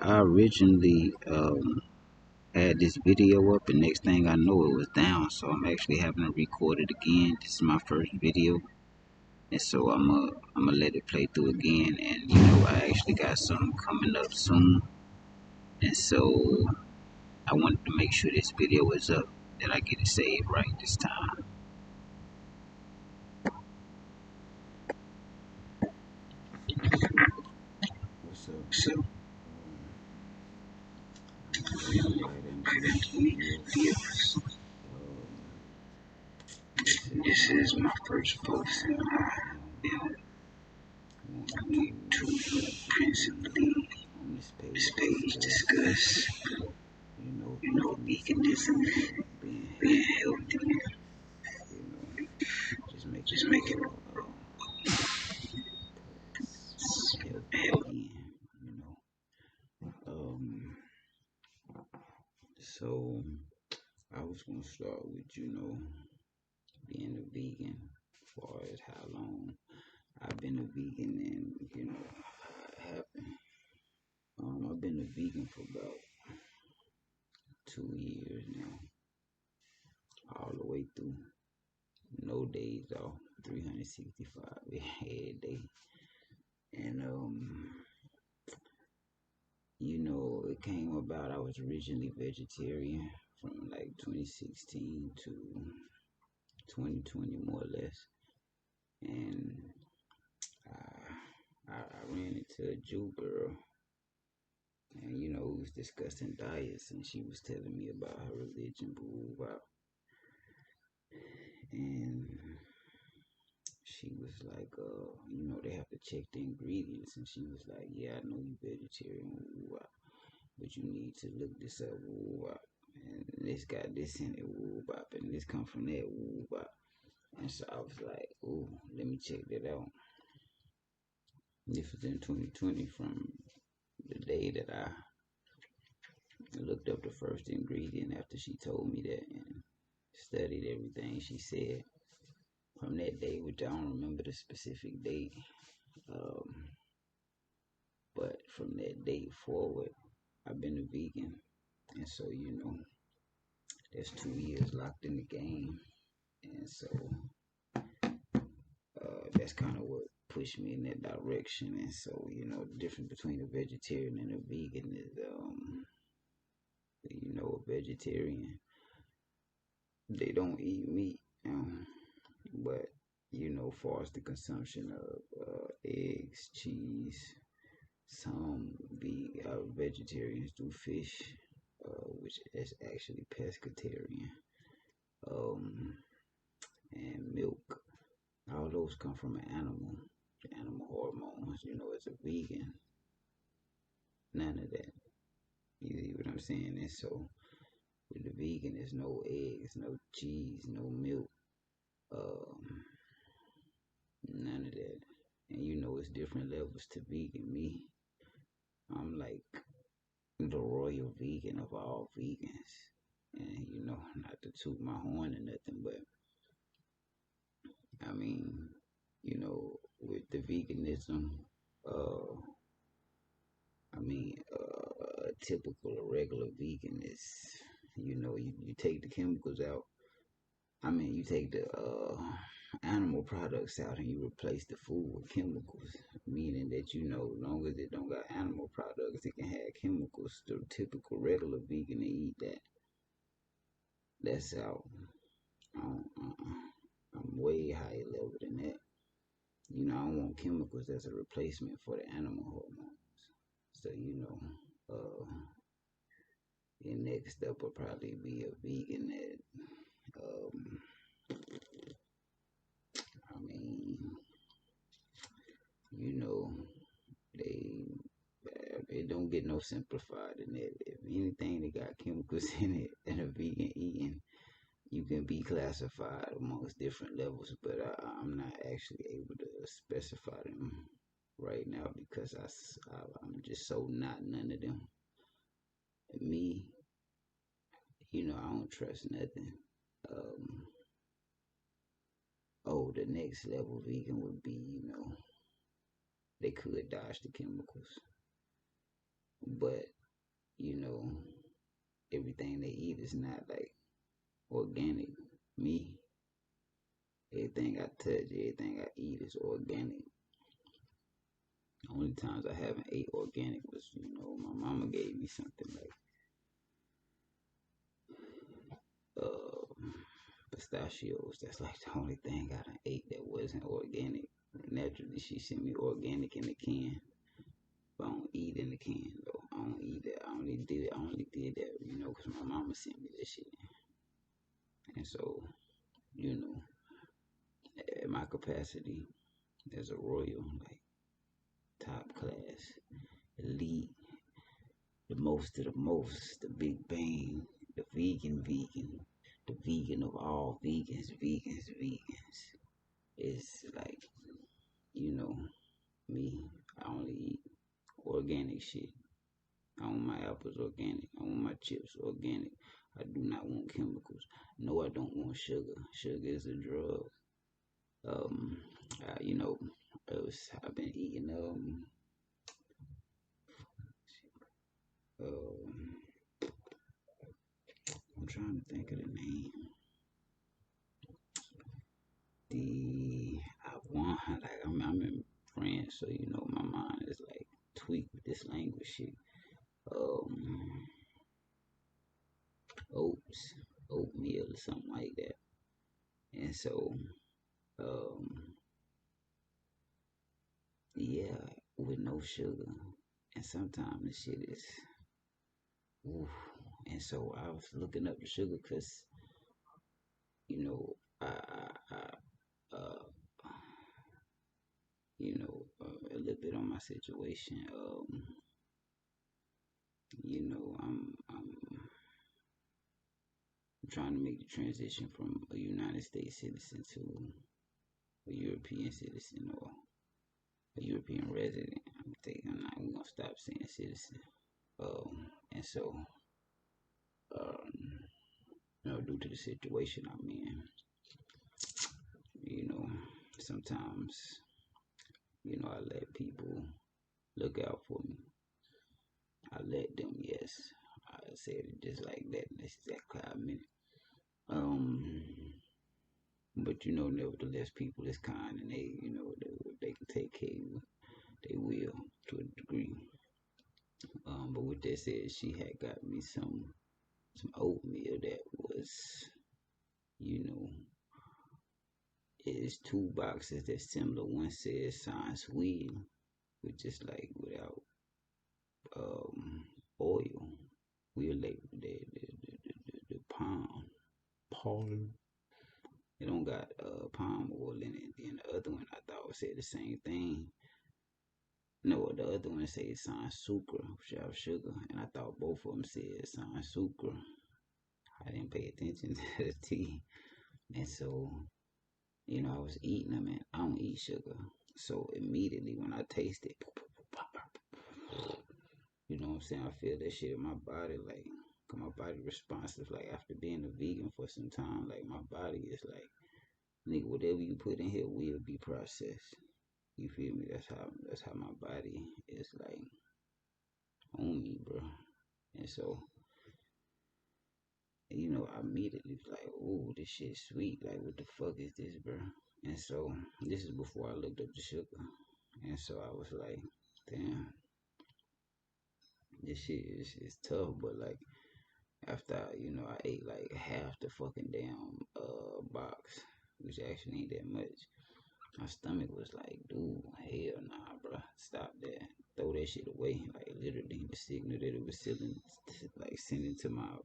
I originally had this video up, and next thing I know, it was down. So I'm actually having to record it again. This is my first video, and so I'm gonna let it play through again. And I actually got something coming up soon, and so I wanted to make sure this video is up, that I get it saved right this time. What's up? So I'm gonna go right into this video. Um, this this is is my my first first post, post, and and I want to principally principally on this this page page discuss, veganism, veganism, being being healthy, healthy, you know, just make it just make it more healthy healthy. again, you know. Um, so I was gonna start with being a vegan, as far as how long I've been a vegan, and how it happened. I've been a vegan for about 2 years now, all the way through, no days off, 365 every day. And it came about. I was originally vegetarian from like 2016 to 2020, more or less, and I ran into a Jew girl, and we was discussing diets, and she was telling me about her religion, boo, blah, and she was like, they have to check the ingredients, and she was like, yeah, I know you vegetarian, boo, blah, but you need to look this up, boo, blah, and this got this in it, woo, blah, and this come from that, woo, blah. And so I was like, ooh, let me check that out. This was in 2020, from the day that I looked up the first ingredient after she told me that, and studied everything she said from that day, which I don't remember the specific date. Um, but from that date forward, I've been a vegan. And so, that's 2 years locked in the game. And so that's kind of what pushed me in that direction. And so, the difference between a vegetarian and a vegan is, a vegetarian, they don't eat meat, but far as the consumption of eggs, cheese, some vegetarians do fish, which is actually pescatarian, um, and milk. All those come from an animal. The animal hormones. As a vegan, none of that. You see what I'm saying? And so, with the vegan, there's no eggs, no cheese, no milk, um, none of that. And it's different levels to vegan. Me, I'm like the royal vegan of all vegans. And not to toot my horn or nothing, but I mean, with the veganism, uh, a typical or regular vegan is, you take the chemicals out. You take the animal products out, and you replace the food with chemicals, meaning that as long as it don't got animal products, it can have chemicals. The typical regular vegan to eat that. That's out. I'm way higher level than that. I don't want chemicals as a replacement for the animal hormones. So your next step will probably be a vegan that, I mean, you know, they it don't get no simplified than that. If anything that got chemicals in it and a vegan eating, you can be classified amongst different levels, but I'm not actually able to specify them right now because I'm just so not none of them. Me, I don't trust nothing. Um, the next level vegan would be, they could dodge the chemicals, but you know, everything they eat is not like organic. Me, everything I touch, everything I eat is organic. The only times I haven't ate organic was, my mama gave me something like uh, pistachios. That's like the only thing I done ate that wasn't organic. Naturally, she sent me organic in the can. But I don't eat in the can though. I don't eat that. I only did that, because my mama sent me that shit. And so, you know, at my capacity as a royal, like top class, elite, the most of the most, the big bang, the vegan, the vegan of all vegans. It's like, you know, me, I only eat organic shit. I want my apples organic. I want my chips organic. I do not want chemicals. No, I don't want sugar. Sugar is a drug. Um, you know, I've been eating um, I'm trying to think of the name. I want like I'm in France, so my mind is like tweaked with this language shit. Um, oats, oatmeal or something like that. And so, um, yeah, with no sugar. And sometimes the shit is, oof. And so I was looking up the sugar because, I a little bit on my situation. I'm trying to make the transition from a United States citizen to a European citizen or a European resident. I'm not gonna stop saying citizen. And so, um, due to the situation I'm in, you know, sometimes, I let people look out for me. I let them, yes. I said it just like that. And that's exactly how I meant it. Um, but nevertheless, people is kind, and they can take care of you. They will to a degree. But with that said, she had got me some oatmeal that was, you know, it's two boxes that's similar. One says science wheel, which is like without um oil. We'll like the palm. It don't got palm oil in it. Then the other one I thought said the same thing. No, the other one said sans sucre, without sugar, and I thought both of them said sans sucre. I didn't pay attention to the tea, and so I was eating them, and I don't eat sugar. So immediately when I taste it, you know what I'm saying? I feel that shit in my body, like, 'cause my body responsive. Like after being a vegan for some time, like my body is like, nigga, whatever you put in here will be processed. You feel me? That's how my body is like on me, bro. And so, I immediately was like, oh, this shit sweet. Like, what the fuck is this, bro? And so, this is before I looked up the sugar. And so I was like, damn, this shit is tough. But like, after I ate like half the fucking damn box, which actually ain't that much. My stomach was like, dude, hell nah, bro, stop that, throw that shit away. Like literally, the signal that it was sending, like sending to my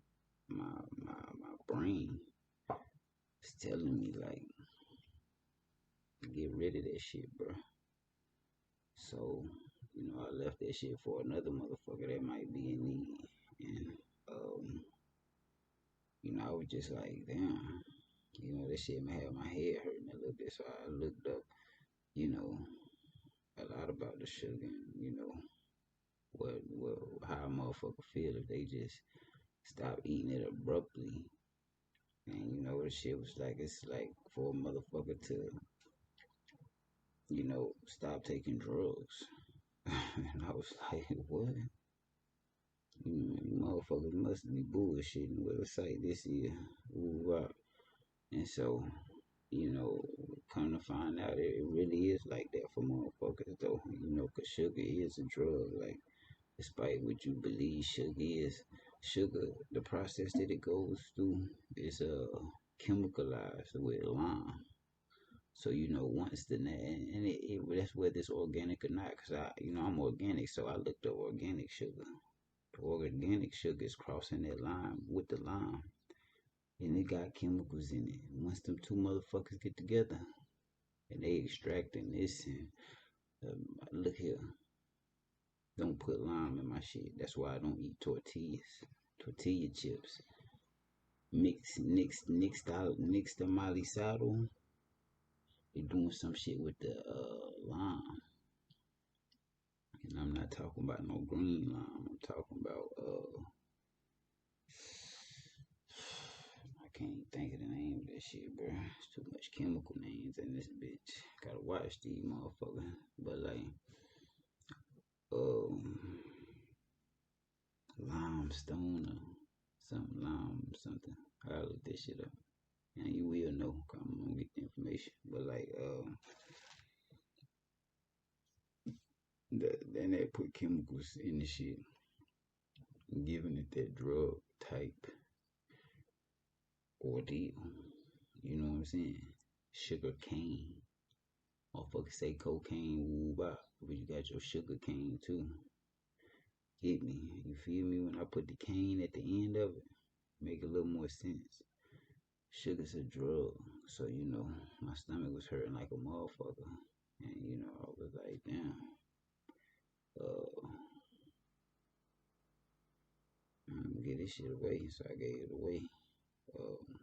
brain, was telling me like, get rid of that shit, bro. So, I left that shit for another motherfucker that might be in need, and um, I was just like, damn. That shit may have my head hurting a little bit. So I looked up, you know, a lot about the sugar and, what how a motherfucker feel if they just stop eating it abruptly. And the shit was like, it's like for a motherfucker to stop taking drugs. And I was like, what? You motherfuckers must be bullshitting. What a sight this is. Ooh, wow. And so, come to find out it really is like that for motherfuckers though. 'Cause sugar is a drug. Like, despite what you believe sugar, the process that it goes through is chemicalized with lime. So once that's whether it's organic or not. Cause I'm organic, so I looked up organic sugar. The organic sugar is crossing that line with the lime, and it got chemicals in it. Once them two motherfuckers get together, and they extracting this, and look here, don't put lime in my shit. That's why I don't eat tortilla chips. Mix the Molly saddle. They doing some shit with the lime. And I'm not talking about no green lime. I'm talking about I can't think of the name of that shit, bro. It's too much chemical names in this bitch. Gotta watch these motherfuckers. But like um limestone or something something. I'll look this shit up. And you will know. 'Cause I'm gonna get the information. But like then they put chemicals in the shit, giving it that drug type ordeal. You know what I'm saying? Sugar cane. Motherfuckers say cocaine, woo bop, but you got your sugar cane too. Hit me. You feel me? When I put the cane at the end of it, make a little more sense. Sugar's a drug. So, my stomach was hurting like a motherfucker. And, I was like, damn, uh, I'm gonna get this shit away. So I gave it away. Um,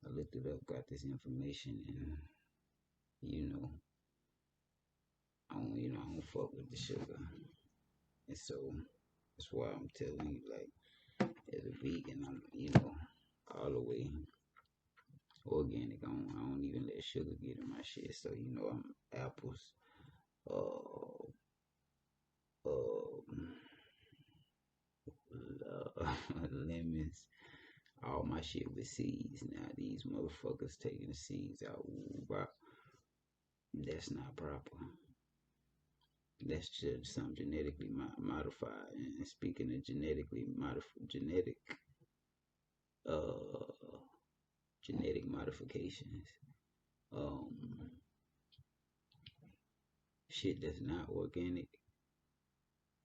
I looked it up, got this information, and, you know, I don't fuck with the sugar. And so that's why I'm telling you, like, as a vegan, I'm, all the way organic. I don't even let sugar get in my shit. So, I'm apples, uh, uh, lemons, all my shit with seeds. Now, these motherfuckers taking the seeds out, that's not proper. That's just something genetically modified. And speaking of uh, genetic modifications, um, shit that's not organic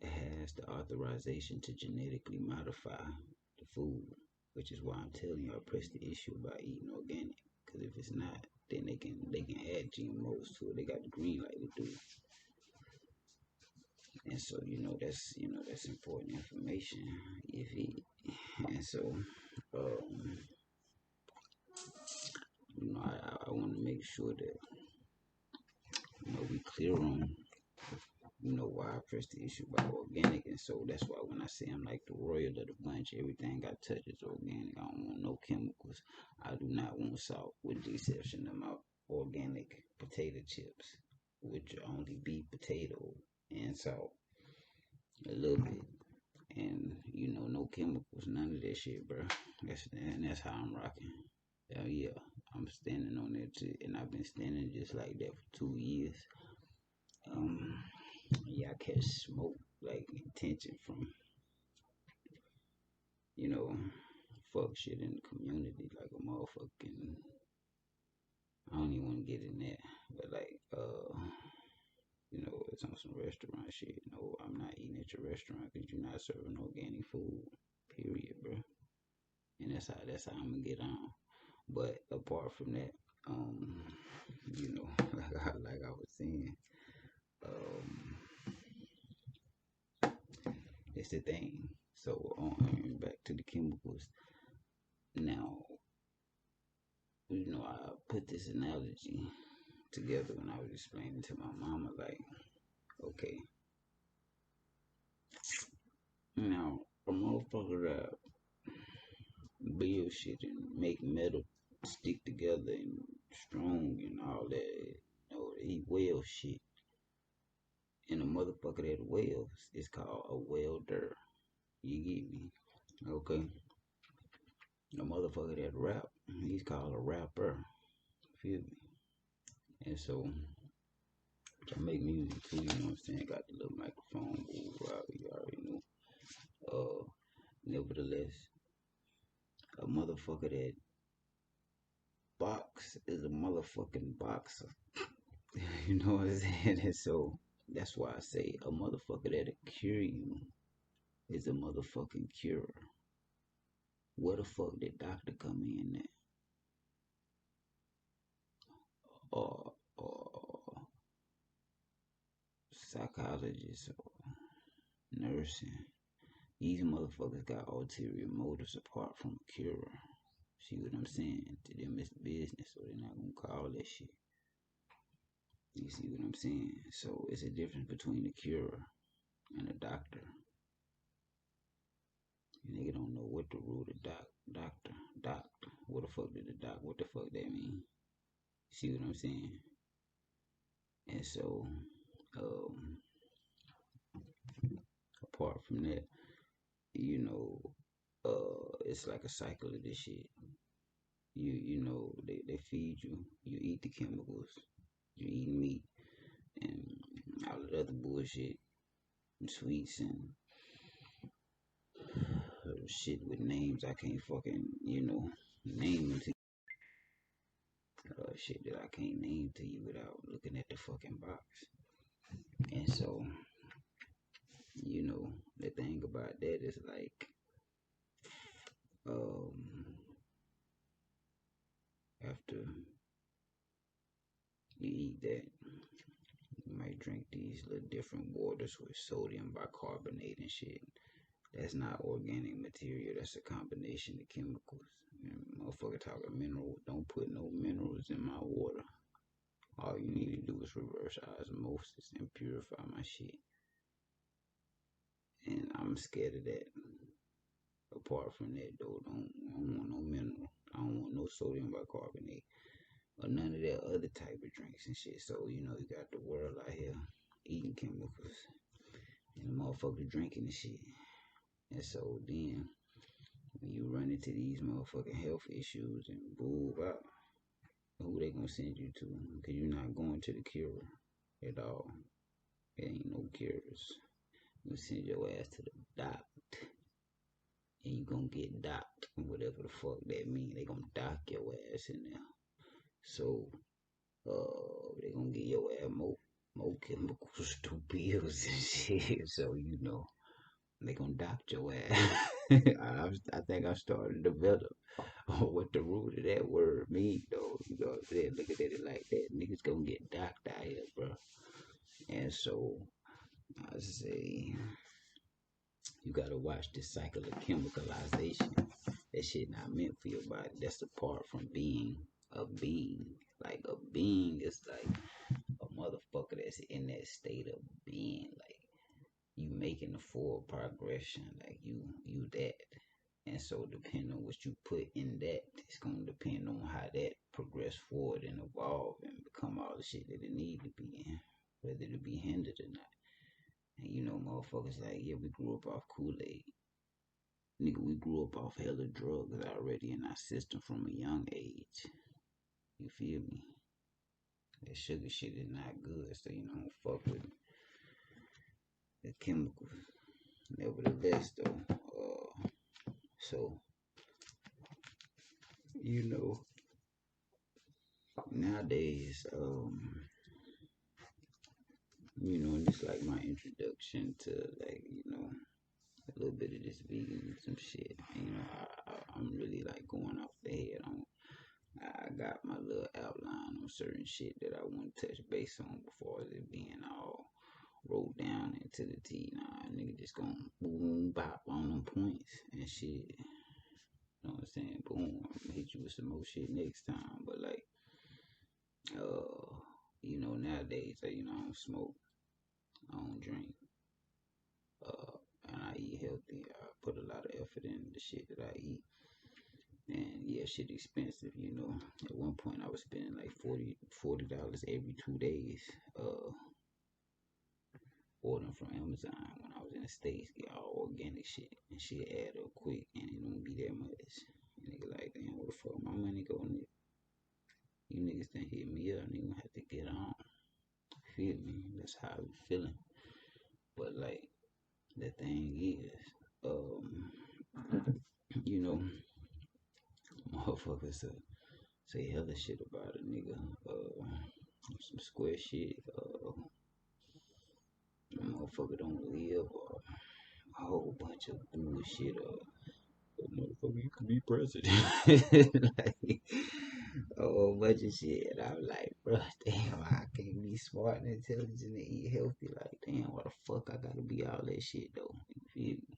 has the authorization to genetically modify the food, which is why I'm telling you I press the issue about eating organic. Because if it's not, then they can add GMOs to it. They got the green light to do it. And so that's important information. If he and so um, I want to make sure that we clear on why I press the issue about organic. And so that's why when I say I'm like the royal of the bunch, everything I touch is organic. I don't want no chemicals. I do not want salt, with the exception of my organic potato chips, which only be potato and salt a little bit. And no chemicals, none of that shit, bro. That's how I'm rocking. Hell yeah, I'm standing on that shit, and I've been standing just like that for 2 years. Um, yeah, I catch smoke like intention from you know fuck shit in the community like a motherfucking. I don't even want to get in that, but like it's on some restaurant shit. No, I'm not eating at your restaurant because you're not serving organic food. Period, bro. And that's how I'm gonna get on. But apart from that, um, like I was saying, um, it's the thing. So back to the chemicals. Now, I put this analogy together when I was explaining to my mama, like, okay, now a motherfucker that build shit and make metal stick together and strong and all that, they eat whale shit. And a motherfucker that whales is called a welder. You get me? Okay. A motherfucker that rap, he's called a rapper. Feel me? And so I make music too, you know what I'm saying? Got the little microphone, you already know. Nevertheless, a motherfucker that box is a motherfucking boxer. You know what I'm saying? And so that's why I say a motherfucker that'll cure you is a motherfucking cure. Where the fuck did doctor come in at? Or psychologist or nursing? These motherfuckers got ulterior motives apart from a cure. See what I'm saying? To them it's business, so they're not gonna call that shit. You see what I'm saying? So it's a difference between a cure and a doctor. Nigga don't know what the root of doctor. What the fuck did the doc? What the fuck that mean? See what I'm saying? And so, um, apart from that, you know, it's like a cycle of this shit. They feed you. You eat the chemicals. You eat meat and all the other bullshit, and sweets and shit with names I can't fucking name to shit that I can't name to you without looking at the fucking box. And so, the thing about that is like, um, after you eat that, you might drink these little different waters with sodium bicarbonate and shit. That's not organic material. That's a combination of chemicals. Motherfucker talking minerals. Don't put no minerals in my water. All you need to do is reverse osmosis and purify my shit. And I'm scared of that. Apart from that, though, I don't want no mineral. I don't want no sodium bicarbonate or none of that other type of drinks and shit. So, you got the world out here eating chemicals and the motherfucker drinking and shit. And so then, when you run into these motherfucking health issues and move out, who they gonna send you to? Because you're not going to the cure at all. There ain't no cures. You send your ass to the doc, and you gonna get docked, whatever the fuck that mean. They gonna dock your ass in there. So, they gonna get your ass more chemicals to pills and shit. So they gonna dock your ass. I think I started to develop what the root of that word mean though. You know what I'm saying? Looking at it like that, niggas gonna get docked out here, bro. And so I say you gotta watch this cycle of chemicalization. That shit not meant for your body. That's apart from being a being. Like a being is like a motherfucker that's in that state of being. Like you making the full progression. Like you that. And so depending on what you put in that, it's gonna depend on how that progress forward and evolve and become all the shit that it need to be in. Whether it be hindered or not. And motherfuckers like, yeah, we grew up off Kool-Aid. Nigga, we grew up off hella drugs already in our system from a young age. You feel me? That sugar shit is not good, so don't fuck with the chemicals. Nevertheless, though, so you know, nowadays, and it's like my introduction to like, a little bit of this veganism shit. I'm really like going off the head on. I got my little outline on certain shit that I want to touch base on before it being all rolled down into the T. Nah, nigga just gonna boom bop on them points and shit. You know what I'm saying? Boom, I'm gonna hit you with some more shit next time. But like, nowadays, I don't smoke, I don't drink, and I eat healthy. I put a lot of effort in the shit that I eat. And yeah, shit expensive. At one point I was spending like $40 every 2 days, uh, ordering from Amazon when I was in the States, get all organic shit. And shit add up quick and it don't be that much. And nigga like, damn, where the fuck my money go, nigga? You niggas done hit me up, nigga have to get on. Feel me? That's how I be feeling. But like the thing is, um, you know, motherfuckers say hella shit about a nigga. Some square shit. Motherfucker don't live, or a whole bunch of bullshit. Motherfucker, you can be president. Like, a whole bunch of shit. And I'm like, bro, damn, I can't be smart and intelligent and eat healthy. Like, damn, why the fuck I gotta be all that shit though? You feel me?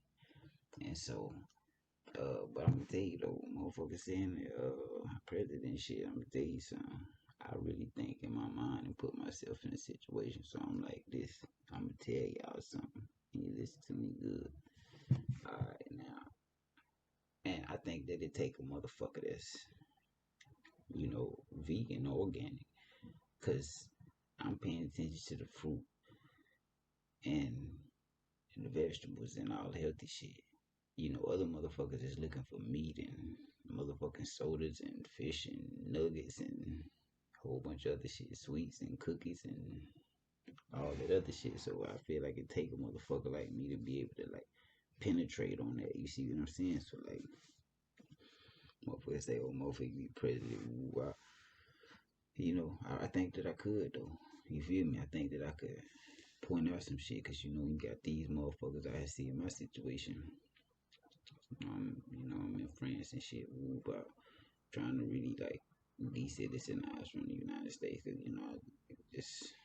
And so, but I'm gonna tell you though, motherfucker saying president shit, I'm gonna tell you something. I really think in my mind and put myself in a situation. So I'm like this. I'm gonna tell y'all something. And you listen to me good. Alright now. And I think that it take a motherfucker that's, vegan or organic. Cause I'm paying attention to the fruit and the vegetables and all the healthy shit. Other motherfuckers is looking for meat and motherfucking sodas and fish and nuggets and a whole bunch of other shit, sweets and cookies and all that other shit. So I feel like it take a motherfucker like me to be able to like penetrate on that. You see what I'm saying? So like, motherfuckers say, "Oh, motherfucker, be president." Ooh, I think that I could though. You feel me? I think that I could point out some shit because you got these motherfuckers I see in my situation. I'm in France and shit. Ooh, about trying to really like de-citizenize from the United States because I just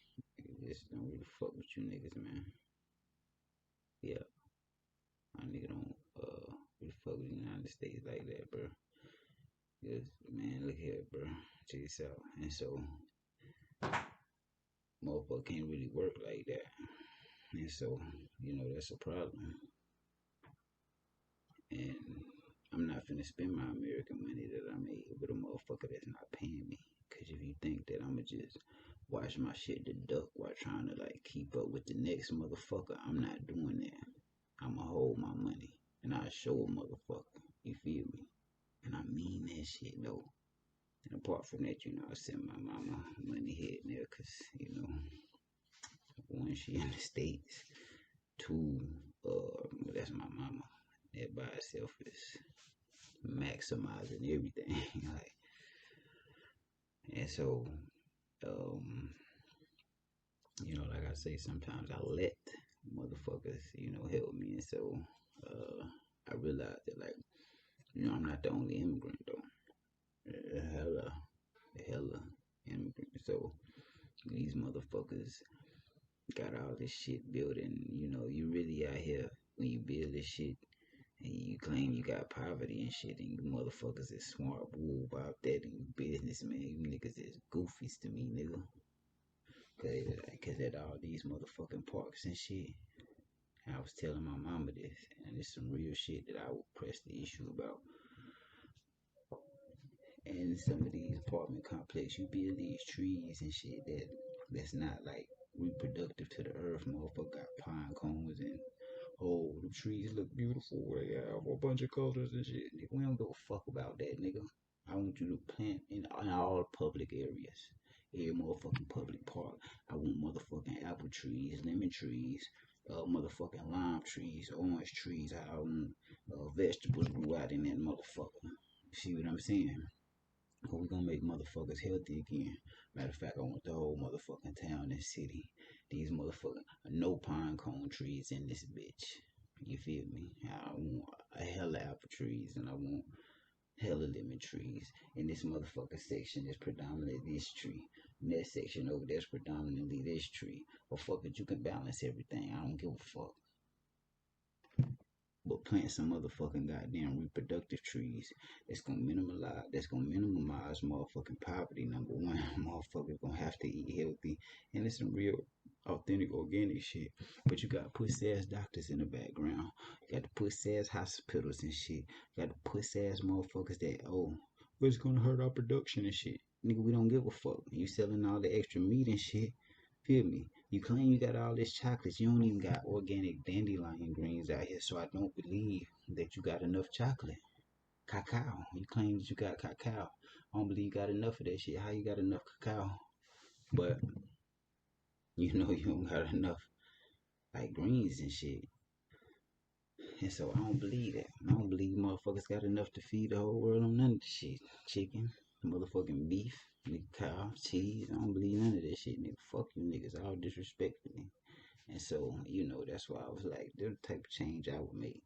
just don't really fuck with you niggas, man. Yeah, my nigga don't really fuck with the United States like that, bro. Cause man, look here, bro. Check this out. And so, motherfucker can't really work like that. And so, that's a problem. And I'm not finna spend my American money that I made with a motherfucker that's not paying me. Cause if you think that I'ma just watch my shit deduct while trying to like keep up with the next motherfucker, I'm not doing that. I'ma hold my money and I show a motherfucker. You feel me? And I mean that shit though. And apart from that, I send my mama money here and there cause, one, she in the States. Two, that's my mama. That by itself is maximizing everything. Like, and so, um, like I say, sometimes I let motherfuckers, help me. And so, I realized that, like, I'm not the only immigrant though. Hella, hella immigrant. So these motherfuckers got all this shit built, and you really out here when you build this shit and you claim you got poverty and shit, and you motherfuckers is smart bull about that, and you businessmen, you niggas is goofies to me, nigga. Cause at all these motherfucking parks and shit, and I was telling my mama this, and it's some real shit that I would press the issue about. And some of these apartment complexes, you build these trees and shit that's not like reproductive to the earth. Motherfucker got pine cones and the trees look beautiful. They have a bunch of colors and shit. Nigga, we don't give a fuck about that, nigga. I want you to plant in all public areas. Every motherfucking public park. I want motherfucking apple trees, lemon trees, motherfucking lime trees, orange trees. I want vegetables grew out in that motherfucker. See what I'm saying? But we gonna make motherfuckers healthy again. Matter of fact, I want the whole motherfucking town and city. These motherfucking no pine cone trees in this bitch. You feel me? I want a hella apple trees and I want hella lemon trees. In this motherfucking section is predominantly this tree. In that section over there's predominantly this tree. But fuck it, you can balance everything. I don't give a fuck. But plant some motherfucking goddamn reproductive trees. That's gonna minimize motherfucking poverty. Number one, motherfuckers gonna have to eat healthy. And it's some real authentic organic shit. But you got pussy ass doctors in the background. You got the pussy ass hospitals and shit. You got the pussy ass motherfuckers that, oh, it's gonna hurt our production and shit. Nigga, we don't give a fuck. You selling all the extra meat and shit. Feel me? You claim you got all this chocolate. You don't even got organic dandelion greens out here, so I don't believe that you got enough chocolate. Cacao. You claim that you got cacao. I don't believe you got enough of that shit. How you got enough cacao? But you know you don't got enough like greens and shit. And so I don't believe that. I don't believe motherfuckers got enough to feed the whole world on none of the shit. Chicken, motherfucking beef, nigga, cow, cheese. I don't believe none of that shit, nigga. Fuck you niggas, all disrespectfully. And so, that's why I was like, the type of change I would make.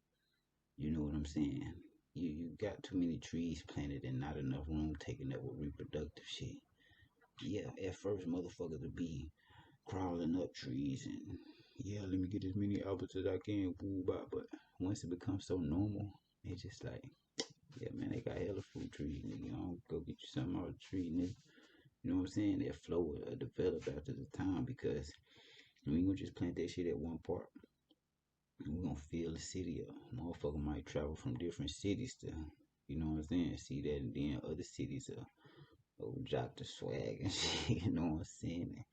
You know what I'm saying? You got too many trees planted and not enough room taken up with reproductive shit. Yeah, at first motherfuckers would be crawling up trees and yeah, let me get as many apples as I can, boo bop. But once it becomes so normal, it's just like, yeah, man, they got hella fruit trees, nigga. You know, go get you something out of the tree, nigga. You know what I'm saying? That flow will develop after the time because we ain't gonna just plant that shit at one part. We gonna fill the city up. Motherfucker might travel from different cities to, you know what I'm saying? See that, and then other cities drop the swag and shit. You know what I'm saying?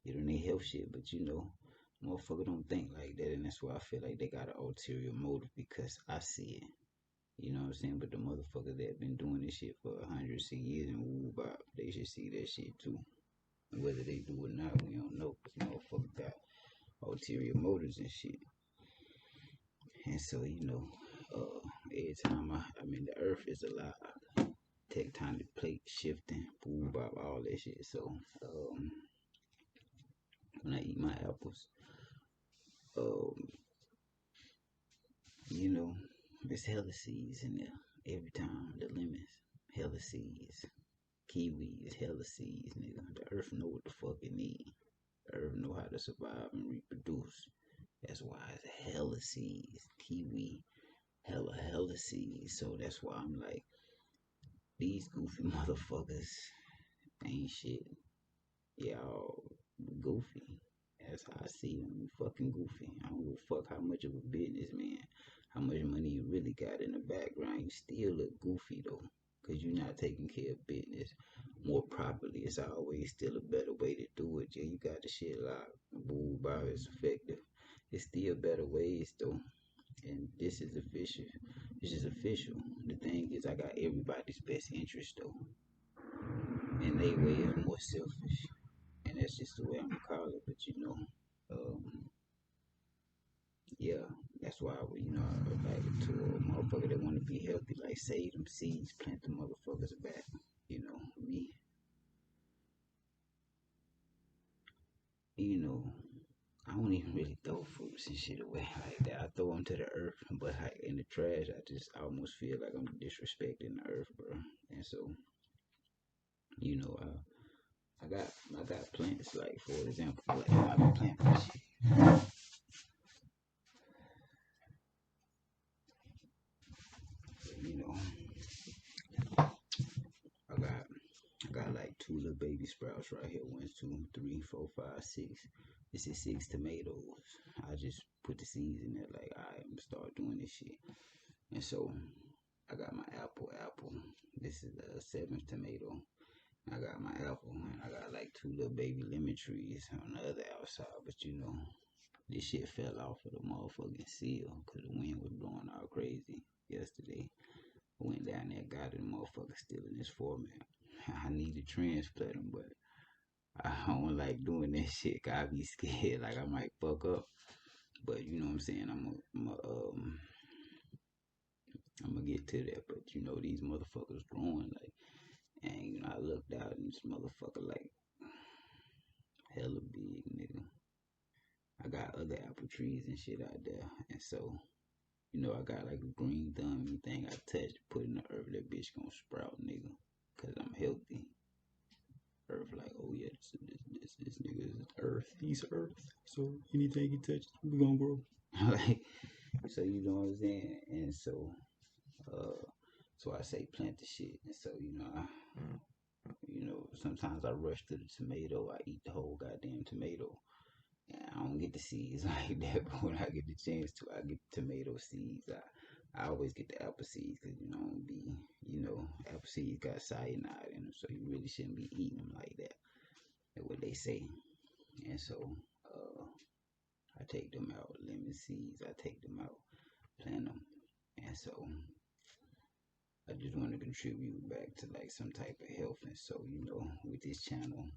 Get on their health shit, but motherfucker don't think like that, and that's why I feel like they got an ulterior motive because I see it. You know what I'm saying? But the motherfuckers that been doing this shit for hundreds of years and woo bop, they should see that shit too. Whether they do or not, we don't know. Cause motherfuckers got ulterior motives and shit. And so, every time I mean, the earth is alive. Tectonic plate shifting, woo bop, all that shit. So, when I eat my apples, um, you know, there's hella seeds in there every time. The lemons, hella seeds. Kiwis, hella seeds, nigga. The earth know what the fuck it need. The earth know how to survive and reproduce. That's why it's hella seeds. Kiwi, hella seeds. So that's why I'm like, these goofy motherfuckers ain't shit. Y'all goofy. That's how I see them. You fucking goofy. I don't give a fuck how much of a businessman, how much money you really got in the background. You still look goofy though, cause you're not taking care of business more properly. It's always still a better way to do it. Yeah, you got the shit locked. Boo, bow, it's effective. It's still better ways though, and this is official. This is official. The thing is, I got everybody's best interest though, and they way are more selfish, and that's just the way I'm gonna call it. But yeah, that's why I like to a motherfucker that want to be healthy, like save them seeds, plant the motherfuckers back. Me, you know, I don't even really throw fruits and shit away like that. I throw them to the earth, but like in the trash, I just almost feel like I'm disrespecting the earth, bro. And so, you know, I got plants like for example, like I be planting shit. You know, I got I got like two little baby sprouts right here. One, two, three, four, five, six. This is six tomatoes. I just put the seeds in there like I'm gonna start doing this shit. And so I got my apple. This is the seventh tomato. I got my apple and I got like two little baby lemon trees on the other outside. But this shit fell off of the motherfucking seal because the wind was blowing all crazy yesterday. I went down there, got it, the motherfucker still in this format. I need to transplant them, but I don't like doing that shit. 'Cause I be scared, like I might fuck up. But you know what I'm saying? I'm gonna get to that. But these motherfuckers growing like, and I looked out and this motherfucker like hella big, nigga. I got other apple trees and shit out there, and so I got like a green thumb. Anything I touch, put in the earth, that bitch gonna sprout, nigga. Cause I'm healthy. Earth like, oh yeah, this nigga is Earth. He's Earth. So anything he touches, we gonna grow. Like, so you know what I'm saying? And uh, so I say plant the shit. And so sometimes I rush to the tomato. I eat the whole goddamn tomato. Yeah, I don't get the seeds like that, but when I get the chance to, I get the tomato seeds. I always get the apple seeds because apple seeds got cyanide in them, so you really shouldn't be eating them like that. That's what they say. And so, uh, I take them out. Lemon seeds, I take them out, plant them, and so I just want to contribute back to like some type of health. And so, with this channel,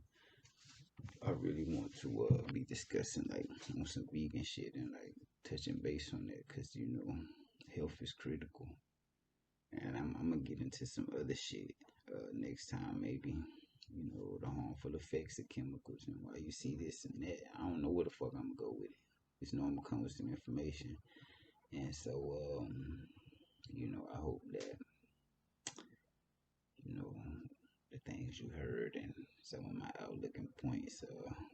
I really want to be discussing like on some vegan shit and like touching base on that because health is critical. And I'm gonna get into some other shit next time maybe. The harmful effects of chemicals and why you see this and that. I don't know where the fuck I'm gonna go with it. Just know I'm gonna come with some information. And so I hope that you know the things you heard and some of my outlooking points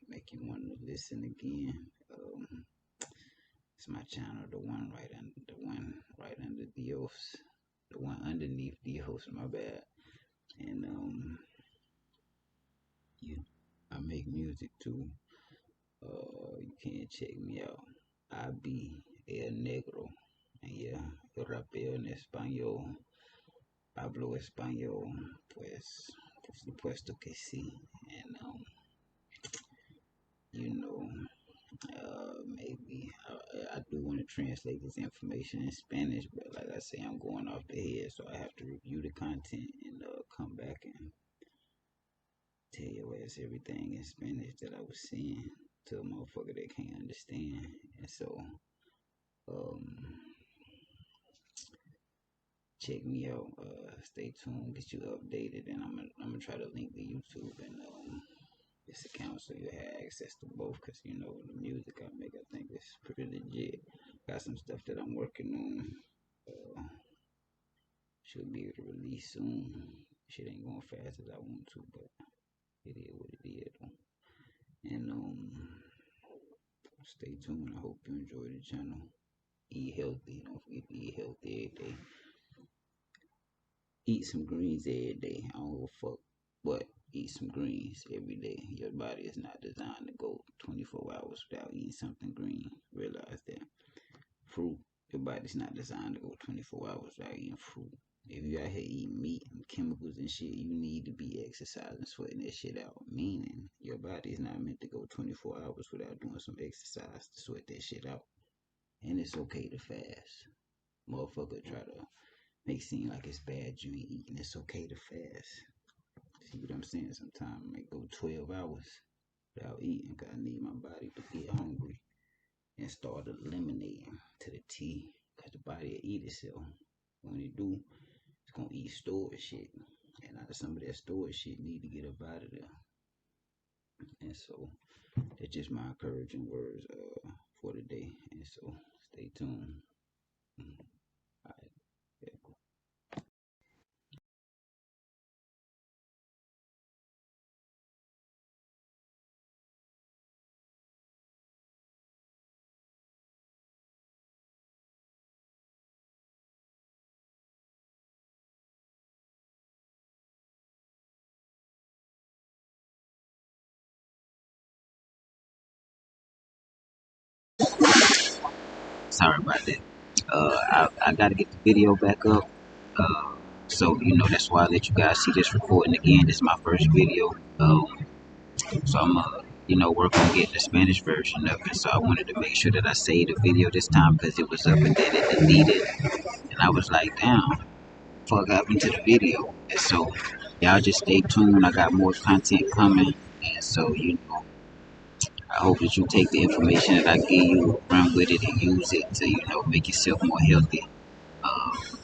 make you want to listen again. It's my channel, the one right under Dios, the one underneath Dios. My bad. And you, I make music too. You can check me out. I be El Negro. And yeah, yo rapeo en español. Hablo español. Pues, por supuesto que sí. And you know, maybe I do want to translate this information in Spanish, but like I say, I'm going off the head, so I have to review the content and come back and tell your ass everything in Spanish that I was saying to a motherfucker that can't understand. And so, um, check me out. Stay tuned, get you updated, and I'm gonna try to link the YouTube and this account so you have access to both. Cause the music I make, I think is pretty legit. Got some stuff that I'm working on. Uh, should be able to release soon. Shit ain't going fast as I want to, but it is what it is. Though. And stay tuned. I hope you enjoy the channel. Eat healthy. Don't forget to eat healthy every day. Eat some greens every day. I don't give a fuck. But eat some greens every day. Your body is not designed to go 24 hours without eating something green. Realize that. Fruit. Your body's not designed to go 24 hours without eating fruit. If you out here eating meat and chemicals and shit, you need to be exercising, sweating that shit out. Meaning, your body is not meant to go 24 hours without doing some exercise to sweat that shit out. And it's okay to fast. Motherfucker try to make it seem like it's bad you ain't eating. It's okay to fast. See what I'm saying? Sometimes I might go 12 hours without eating because I need my body to get hungry and start eliminating to the T because the body will eat itself. When it do, it's going to eat stored shit. And out of some of that stored shit need to get up out of there. And so that's just my encouraging words for today. And so stay tuned. All right. Yeah. Sorry about that. I gotta get the video back up. So that's why I let you guys see this recording again. This is my first video. So I'm work on getting the Spanish version of it. So I wanted to make sure that I saved the video this time because it was up and then it deleted. And I was like, damn, fuck happened to the video? And so y'all just stay tuned. I got more content coming. And so I hope that you take the information that I give you, run with it, and use it to make yourself more healthy.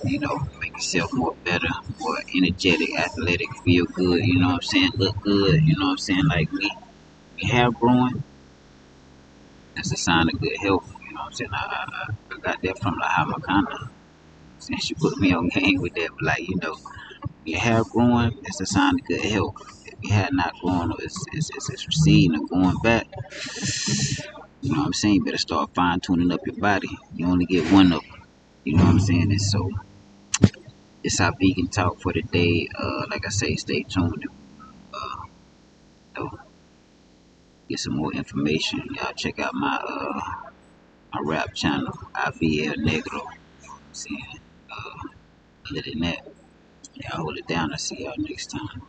Make yourself more better, more energetic, athletic, feel good, what I'm saying, look good, what I'm saying, like me. Hair growing, that's a sign of good health, what I'm saying. I got that from La Havana, since she put me on game with that, but like, your hair growing, that's a sign of good health. If your hair not growing or it's receding or going back, what I'm saying, you better start fine tuning up your body. You only get one of them, what I'm saying, and so it's our vegan talk for the day. Like I say, stay tuned. Uh, get some more information, y'all check out my rap channel, IVL Negro. See, other than that, y'all hold it down. I'll see y'all next time.